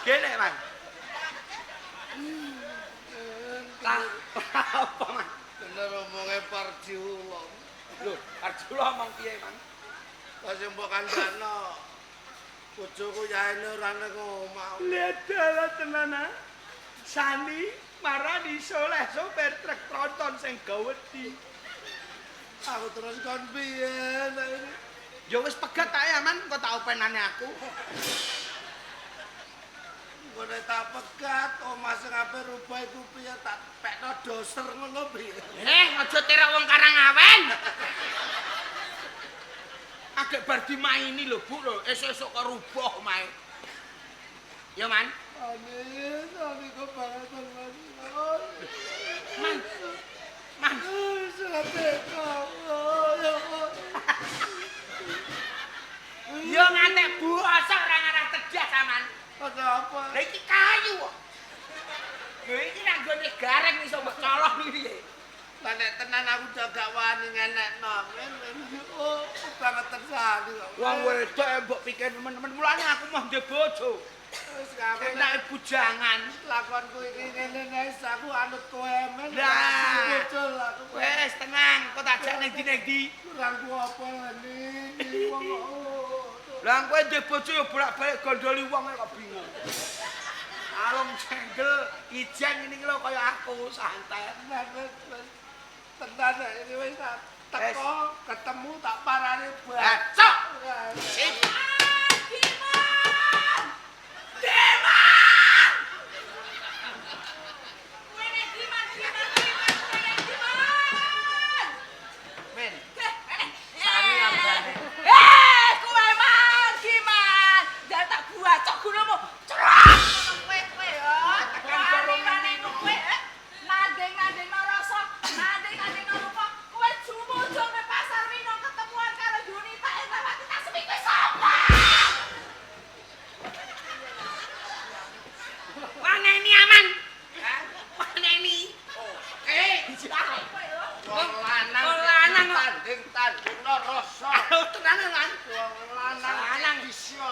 Gene Man. Apa Man? Bener omongnya Parji Ulong. Lho, Arjuna omong piye Man? Pas mbok kandhakno. Bojoku yaene ora ning omah. Ledala tenan. Sani marani soleh sopir truk tronton sing gawedi. Aku terus kon piye? Ya wis pegat ae Man, engko tak openane aku. Ngene tak pegat, omah sing ape rubah iku piye tak pekno doser ngono piye. Aja terok wong Karangawen. Agek bar dimaini lho, Bu lho, esuk-esuk kok rubah omahe. Ya Man. Amin, kok banget Man. Man. Yo ngantek bosok ora ngarah tegas aman. Ada apa? Lah iki kayu kok. Lho iki nang gone gareng iso mbok colong iki. Lah nek tenan aku jaga wani ngenekno. Oh, banget tersali kok. Wong wedok mbok pikir temen-temen mulane aku mah ndek bojo. Wis kabeh Enak bujangan. lakonku iki ngene guys, aku anut kowe men. Lah. Bocol aku. Wes tenang, kok tak jak ning ndi. Kurang ku apa ini? Wong Lah kowe ndek bojo yo bolak-balik gondoli wong kok bingung. Alung cenggel ijen ngene lho kaya aku santai. tenan iki wis teko ketemu tak parani Bacok. Sip. Giman! Deman! Kowe nek Giman, kowe nek Giman! Men, Sani Sani abane. Kowe Man Giman!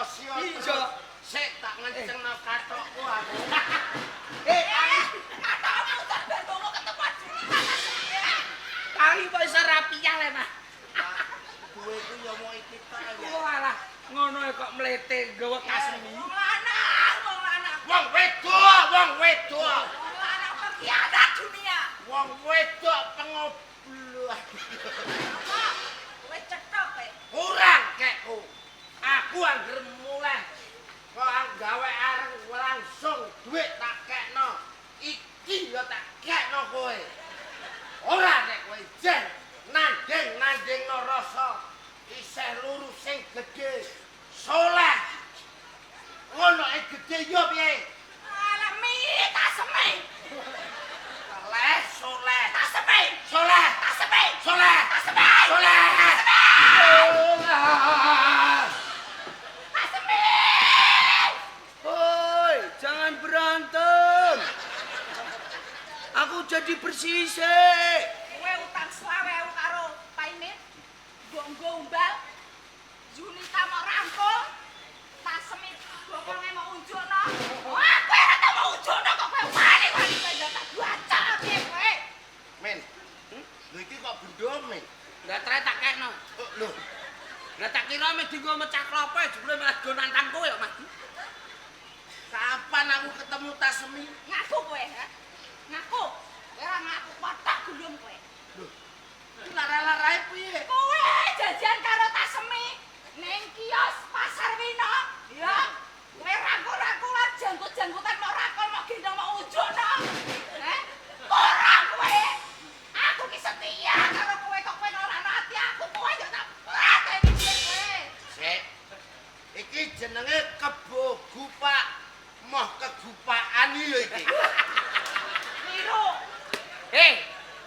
sio. Iya. Sik tak ngencengno katokku aku. Katokmu sampeyan ngomong ketemu Juli. Kali kok iso rapiah le, Mas. Duwe ku ya mau iki tok. Walah, ngono kok mlete gawa kasemi. Wong lanang, wong lanang. Wong wedok, wong wedok. Wong lanang pengkhianat dunia. Wong wedok pengobluh. Kok kowe cetok kowe. Kurang kekku. Aku anggere mulai kok gawe areng langsung duit tak kekno. Iki ya tak kekno kowe. Ora nek kowe jen nanding-nandingno rasa isih luru sing gedhe. Soleh. Ngono gedhe yo piye? Alah mi taseme. Soleh. Taseme. Soleh. Taseme. Soleh. Taseme. Soleh. Taseme. Woi, jangan berantem. Aku jadi bersih sih. Kowe utang 20.000 karo Paimin. Nggo umbal. Junita mau rangkul. Taseme bokonge mau unjukno. Wah, kowe ora tau mau unjukno kok kowe wani-wani kowe tak baca piye kowe. Men. Lho iki kok bendho, Men? Lah tre tak kekno. Lho, Lah tak kira meh dienggo mecah klopo jebule malah go nantang kowe kok, Mas. kapan aku ketemu Tasmi? Ngaku kowe, ha? Ngaku. Kowe ora ngaku kotak gulung kowe. Iki lara-larae piye? Kowe jajan karo Tasemi ning kios Pasar Wina. Ya. Kowe rangkul-rangkulan jangkut-jangkutan mau rangkul mau gendong mau unjukno. Ora kowe. Aku ki setia karo kowe kok kowe ora ana ati aku kowe yo tak pateni kowe. Sik. Iki jenenge kebo gupak. Moh kegupaan ya iki. Niru.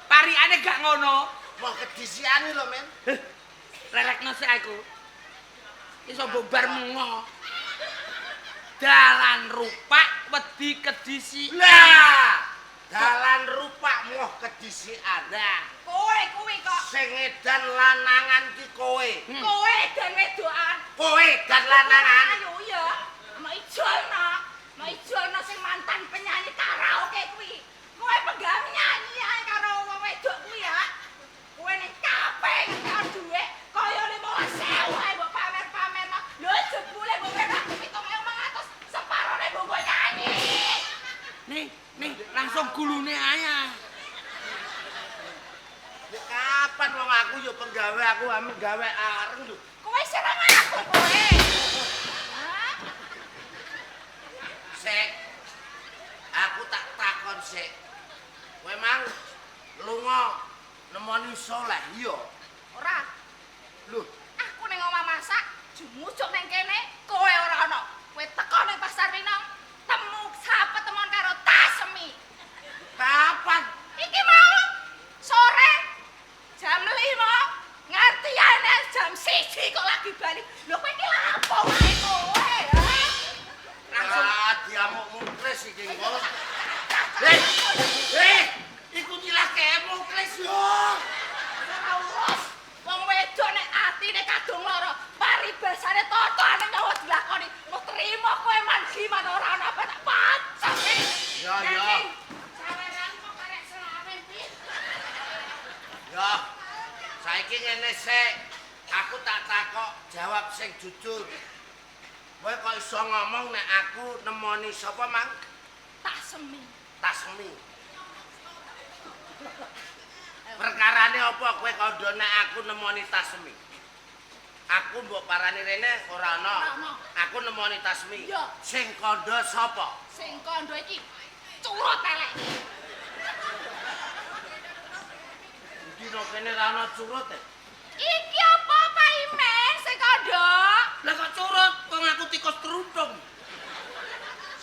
Parikane gak ngono. Moh kedisiane lho, Men. Rerekno sik aku. Iso bubar mengo. Dalan rupak wedi kedisi. Lah, dalan rupak moh kedisian. Lah, Kowe kuwi kok. Sing edan lanangan ki kowe. Kowe dan wedokan. Kowe dan lanangan. Ayo ya. Mau ijolno sing mantan penyanyi karaoke kuwi. Kowe penggawe nyanyi ae karo wong wedok kuwi ya. Kowe ning kafe ngetok dhuwit kaya 15.000 ae mbok pamer-pamer. Lho jebule mbok ora 7.500 separone mbok nyanyi. nih langsung gulune ae. Ya kapan wong aku yo penggawe aku ame gawe areng lho. Kowe serang aku kowe. Hah? Sik. Aku tak takon sik. Kowe mang lunga nemoni Soleh iya? Ora. Lho, Aku ning omah masak, jumujuk ning kene, kowe ora ana. Kowe teko ning Pasar Winong, temu sapetemon karo Tasemi. kapan? Iki mau sore jam 5 nganti ane jam 1 kok lagi bali. Lho kowe iki lapo wae kowe, ha? Ah, diamuk muklis iki kok. Iku nyilah kemo muklis yo. Ora urus. Wong wedok nek atine kadung lara, paribasane totone nyawa dilakoni. Mau trimo kowe man gimana ora ana apa tak pacak. Ya, ya. Saweran kok karek selawe piye? Ya. Saiki ngene sik. Aku tak takok jawab sing jujur. Kowe kok iso ngomong nek aku nemoni sapa, Mang? Tasemi. Tasmi. Perkarane apa kowe kandha nek aku nemoni Tasmi? Aku mbok parani rene ora ana. Ora ana. Aku nemoni Tasmi. Iya. Sing kandha sapa? Sing kandha iki curut elek. Iki no kene ra ana curut e. Iki apa Pak Imen sing kandha? Lah kok curut wong aku tikus teruntung.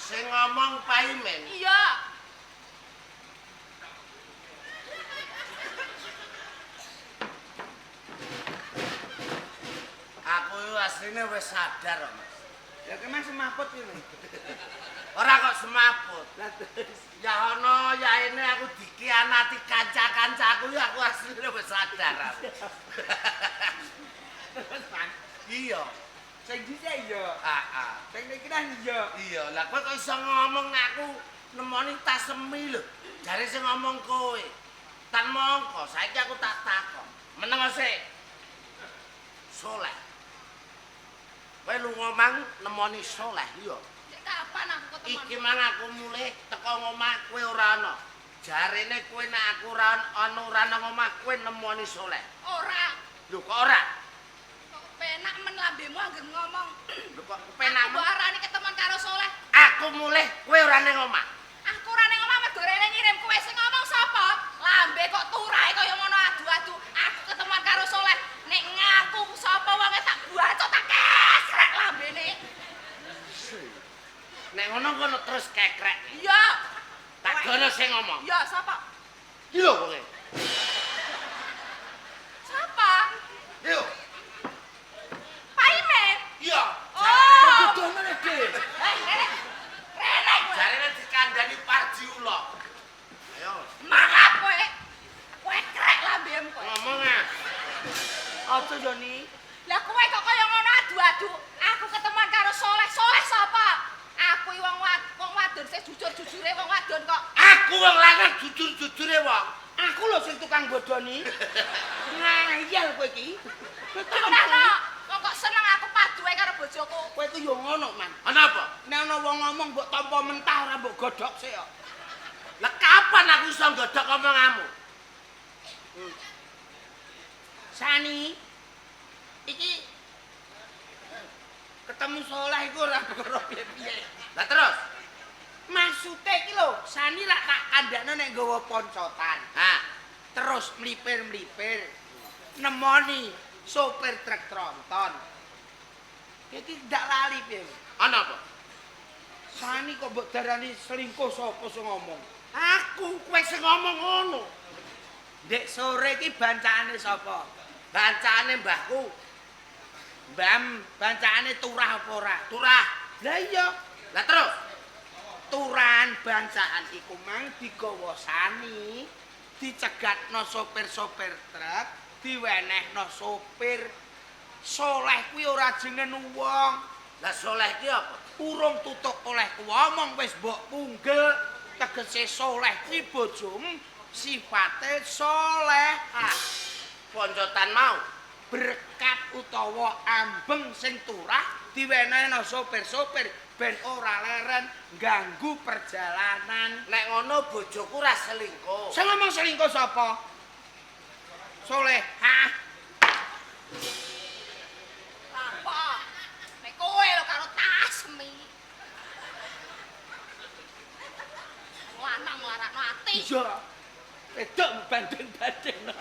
Sing ngomong Paimen. Iya. Aku yo asline wis sadar kok, Mas. Ya ki Mas semaput iki. Ora kok semaput. Lah terus Ya ana ya ini aku dikianati kanca-kancaku ya aku asline wis sadar. Aku. Iya. Sing dhisik iya. Ah. Sing niki nang iya. Iya, lah kowe kok iso ngomong nek aku nemoni tas semi lho. Jare sing ngomong kowe. Tan mongko, saiki aku tak takon. Meneng sik. Soleh. Kowe lunga mang nemoni Soleh iya. Cek kapan aku ketemu? Iki mang aku mulih teko ngomah kowe ora ana. Jarene kowe nek aku ora ana ngomah kowe nemoni Soleh. Ora. Lho kok ora? Kok penak men lambemu anggere ngomong. Lho kok penak? Mbok arani ketemuan karo Soleh. Aku mulih kowe ora ning omah. Aku ora ning omah mergo rene ngirim kowe sing ngomong sapa? Lambe kok turahe kaya ngono adu-adu. Aku ketemuan karo Soleh. Nek ngaku sapa wonge tak bacok tak kesrek lambene. Nek ngono kono terus kekrek. Iya. Tak gono sing ngomong. Iya, sapa? Iki lho kowe. Sapa? Yo. Pak Imen. Iya. Oh. Dono iki. Rene. Rene kowe. Jarene dikandani Parji Ula. Ayo, Mangap kowe. Kowe krek lambemu kowe. ngomong ah. Aja yo ni. Lah kowe kok kaya ngono adu-adu. Aku ketemuan karo Soleh. Soleh sapa? Aku wong wadon sing jujur-jujure wong wadon kok. Aku wong lanang jujur-jujure wong. Aku lho sing tukang bodoni. Ngayal kowe iki. Kenapa? Kok seneng aku padu ae karo bojoku. Kowe iku yo ngono, Man. Ana apa? Nek ana wong ngomong mbok tampa mentah ora mbok godhok sik kok. Lah kapan aku iso nggodhok omonganmu? Sani iki ketemu Soleh iku ora perkara piye-piye. Lah terus? Maksude iki lho, Sani lak tak kandhakno nek nggawa poncotan. Ha, Terus mlipir-mlipir nemoni sopir truk tronton. Iki ndak lali piye. ana apa? Sani kok mbok darani selingkuh sapa sing ngomong? Aku kowe sing ngomong ngono. Dek sore iki bancane sapa? Bancane mbahku, Mbam, bancane turah apa ora? turah. Lah iya, Lah terus? turahan bancaan iku mang digawa Sani, dicegatno sopir-sopir truk, diwenehno sopir. Soleh kuwi ora jeneng wong. Lah Soleh ki apa? Urung tutuk oleh ngomong wis mbok punggel tegese Soleh ki bojomu sifate solehah. Poncotan mau. Berkat utawa ambeng sing turah diwenehno sopir-sopir ben ora leren ganggu perjalanan. Nek ngono bojoku ra selingkuh. Sing ngomong selingkuh sapa? Solehah. Apa? Nek kowe lho karo Tasmi. Lanang nglarakno ati. Iya. Wedok banding-bandingno.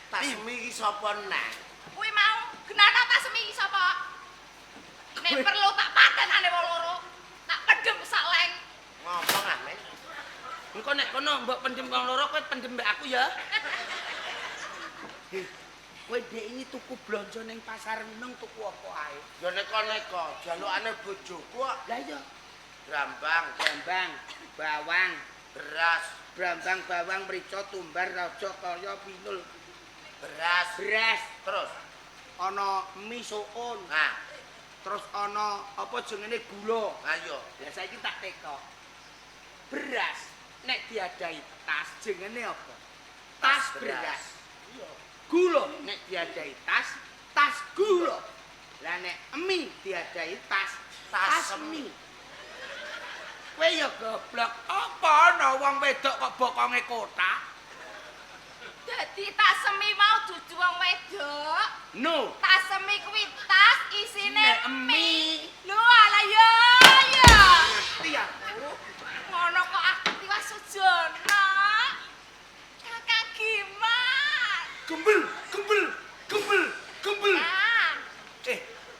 Tasmi iki sapa neh? Kuwi mau genana Tasmi iki sapa? Nek perlu tak patenane wong loro. Tak pendem sak leng. Ngomong ah, Men. Engko nek kono mbok pendem wong loro kowe pendem mbek aku ya. Kowe dek ini tuku blonjo ning pasar Minang tuku apa ae? Ya neko-neko, jalukane bojoku kok Lah iya, brambang, brambang, bawang, beras, brambang, bawang, mrica, tumbar, raja, kaya, pinul, beras, beras, terus. ana mie suun, Nah, terus ana apa jenenge gula. ayo. Lah saiki tak teka. Beras nek diadai tas jenenge apa? Tas beras. Iya. Gula nek diadai tas, tas gula. Lah nek mie diadai tas, tas mie. Kowe ya goblok, apa ana wong wedok kok bokonge kotak? Dadi Tasmi mau dudu wong wedok. No. Tasmi kuwi tas isine Isine mie. mie. Lho ala ya ya. Ngerti aku. Ngono kok aku tiwas sujono. Kakak Giman. Gembel, gembel, gembel, gembel. Nah,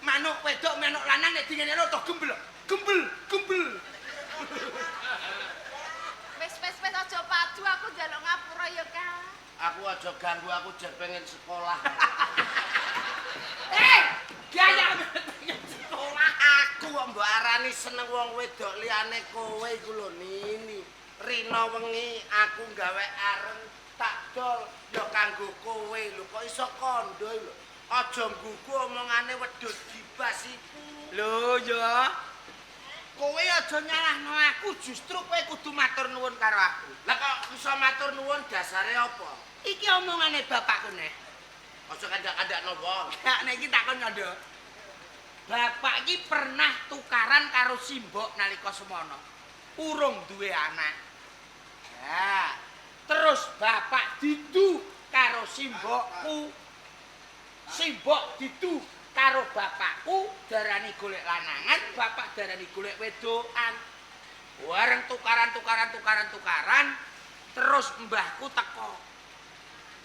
Manuk wedok manuk lanang nek dingeneno to gembel. Gembel, gembel. wis aja padu aku njaluk ngapura ya, Kak. Aku aja ganggu, aku jet pengen sekolah. Gaya Sekolah aku kok mbok arani seneng wong wedok liyane kowe iku lho Nini. Rina wengi aku gawe areng tak dol ya kanggo kowe lho kok iso kondo lho. Aja nggugu omongane wedhus gibas iku. Lho ya. Kowe aja nyalahno aku, justru kowe kudu matur nuwun karo aku. Lah kok iso matur nuwun dasare apa? Iki omongane bapakku neh. Aja kandak-kandakno wong. Gak nek iki takon nyondo. Bapak iki pernah tukaran karo simbok nalika semono. Urung duwe anak. Ya, terus bapak didu karo simbokku. Simbok didu karo bapakku darani golek lanangan, bapak darani golek wedokan. Wareng tukaran, terus mbahku teko.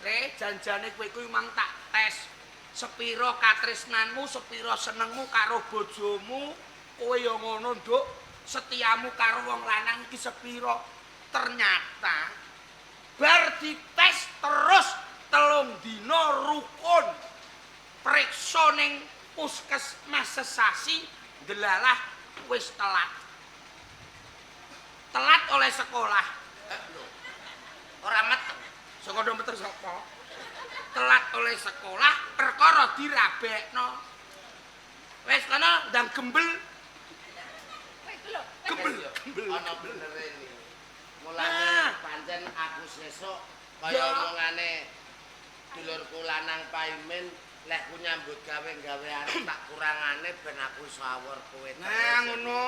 Re, janjane kowe kuwi mang tak tes. Sepiro katresnanmu, sepiro senengmu karo bojomu, kowe ya ngono, Nduk. Setiamu karo wong lanang iki sepiro? Ternyata bar dites terus 3 dina rukun. Priksa ning puskesmas sesasi delalah wis telat. Telat oleh sekolah. Ora meteng. Saka do meter sapa? Telat oleh sekolah perkara dirabekno. Wis kana ndang gembel. Gembel. Ana bener iki. Mulane pancen aku sesuk kaya omongane dulurku lanang Paimin lek ku nyambut gawe-gawean tak kurangane ben aku iso awor kowe. Nah ngono.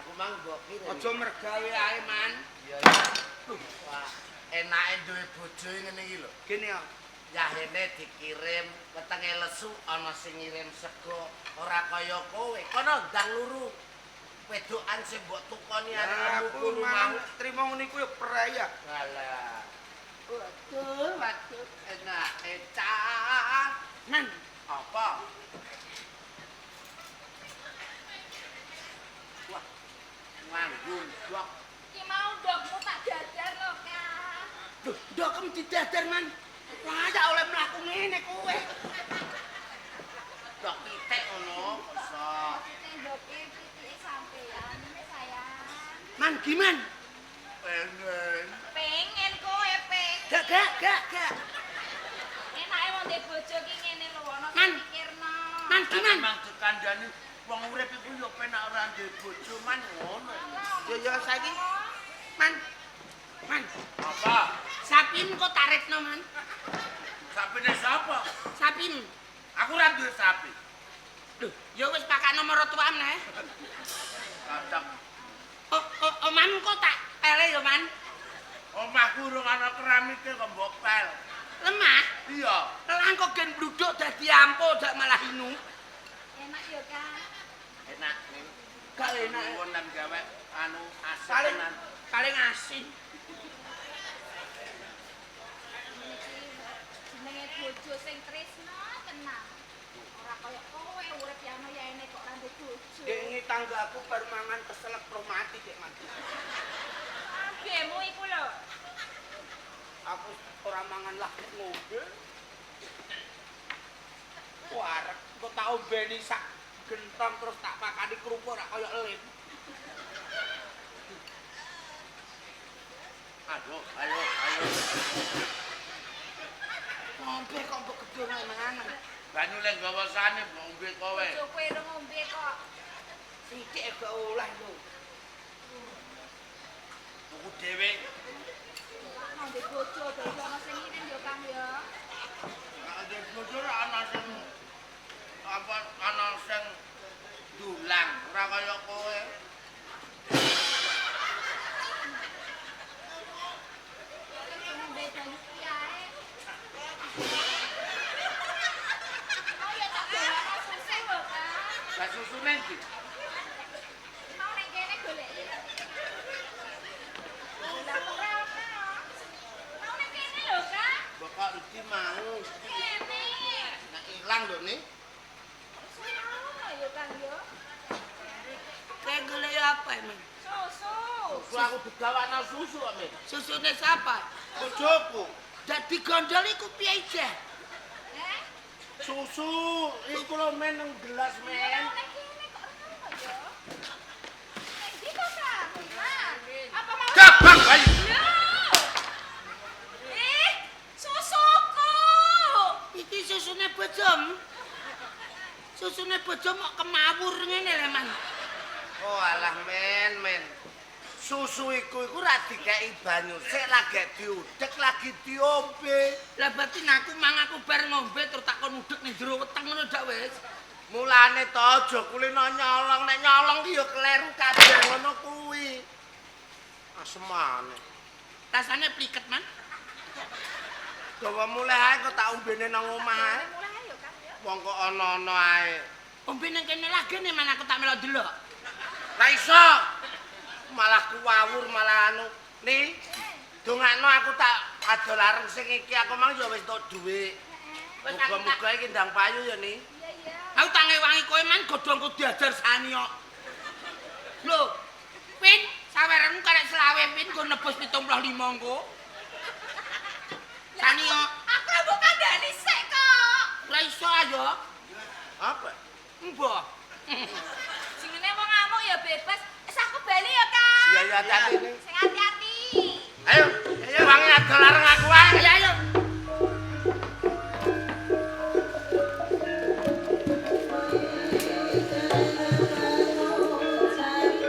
Aku mang mbok kirim. Aja mergawe ae, Man. Iya. Wah, enake duwe bojo ngene iki lho. Gini ya. Yahene dikirim wetenge lesu ana sing ngirim sego ora kaya kowe. Kono ndang luru. Wedokan sing mbok tukoni arep Aku mang trimo ngene iku ya peraya. Alah. Waduh, enak cah. Man, Apa? Wah, nganggung dok. Ki mau ndokmu tak dadar lho, Kak. duh, ndokem didadar, Man. Layak oleh mlaku ngene kowe. Dok titik ngono, iso. Ndoke titike sampean, sayang. Man, gimana? Pengen. Pengen kowe pengen. Gak. Enake wong ndek bojo ki ngene lho, ana Man. sing mikirno. Man, gimana? Memang dikandani wong urip iku yo penak ora ndek bojo man ngono. Yo saiki. Man. Apa? Sapim kok taritno, Man? Sapine sapa? Sapim. Aku ora duwe sapi. Duh, ya wis pakai nomor tuam neh. Kadang Omamu kok tak pele ya, Man? omahku urung ana keramike kok mbok pel. Lemah. Iya. Elang kok gen bluduk dadi ampo dak malah inu. Enak yo, Kak. Enak ning. Gak enak. Nuwun lan gawe anu asinan. Paling asin. Jenenge bojo sing tresno tenang. Ora kaya kowe urip yano yaene kok ora ndek bojo. Dek tanggaku bar mangan keselak promati dek, Man. Gemu iku lho. Aku ora mangan lah nek ngombe. Warek kok tak ombeni sak gentong terus tak pakani krupuk ora kaya lem. Ayo. Ngombe kok mbok gedhe mangan. Banyu lek gawa sane mbok ombe kowe. Bojo kowe ora ngombe kok. Sithik gak olah lho. Tuku dhewe. Nang ndek bojo dadi ana sing ngirim yo, Kang ya. Ndek bojo ora ana sing apa ana sing dulang ora kaya kowe. Ngombe banyu ki ae. Oh ya tak gawe susu lho, Kak. Lah susune ndi? Mau ning kene golek. Lah ora ana. Mau ning kene lho, Kak. Bapak iki mau. Kene. Nek ilang lho ni. Susu yo, Kang yo. Kayak golek apa, Man? Susu. Susu aku digawakno susu kok, Min. Susune siapa? Bojoku. Dadi gondol iku piye ijeh? Eh? Susu iku lho men nang gelas Mau men. ning kene kok ora yo. Ning ndi kok, Kak? Apa mau? Gabang bayi. Susuku. Iki susune bojomu. Susune bojo mok kemawur ngene lho, Man. Oh alah men. Susu iku ra dikeki banyu, sik lagi diudek lagi diombe. Lah berarti aku aku bar ngombe terus takon udek ning jero weteng ngono dak wis. Mulane to aja kulino nyolong, nek nyolong ki ya kleru kabeh ngono kuwi. Asemane. Rasane pliket, Man. Dawa mulai ae kok tak ombene nang omah ae. Mulai ayo Kang ya. Wong kok ana-ana ae. Ombe nang kene lagi nih, Man, aku tak melok delok. Ra iso. Malah kuwawur malah anu. Ni dongakno aku tak adol areng sing iki aku mang ya wis entuk dhuwit. Muga-muga iki ndang payu ya ni. Iya iya. Aku tak ngewangi kowe, Man, godhongku diajar sani kok. Lho, Pin, saweranmu karek selawe Pin nggo nebus 75 engko. Sani kok. Aku mbok kandhani sik kok. Ora iso ayo. Apa? Mbah. Jenenge wong ngamuk ya bebas. Wis aku bali ya, Kang. Iya hati-hati ning. Sing hati-hati. Ayo.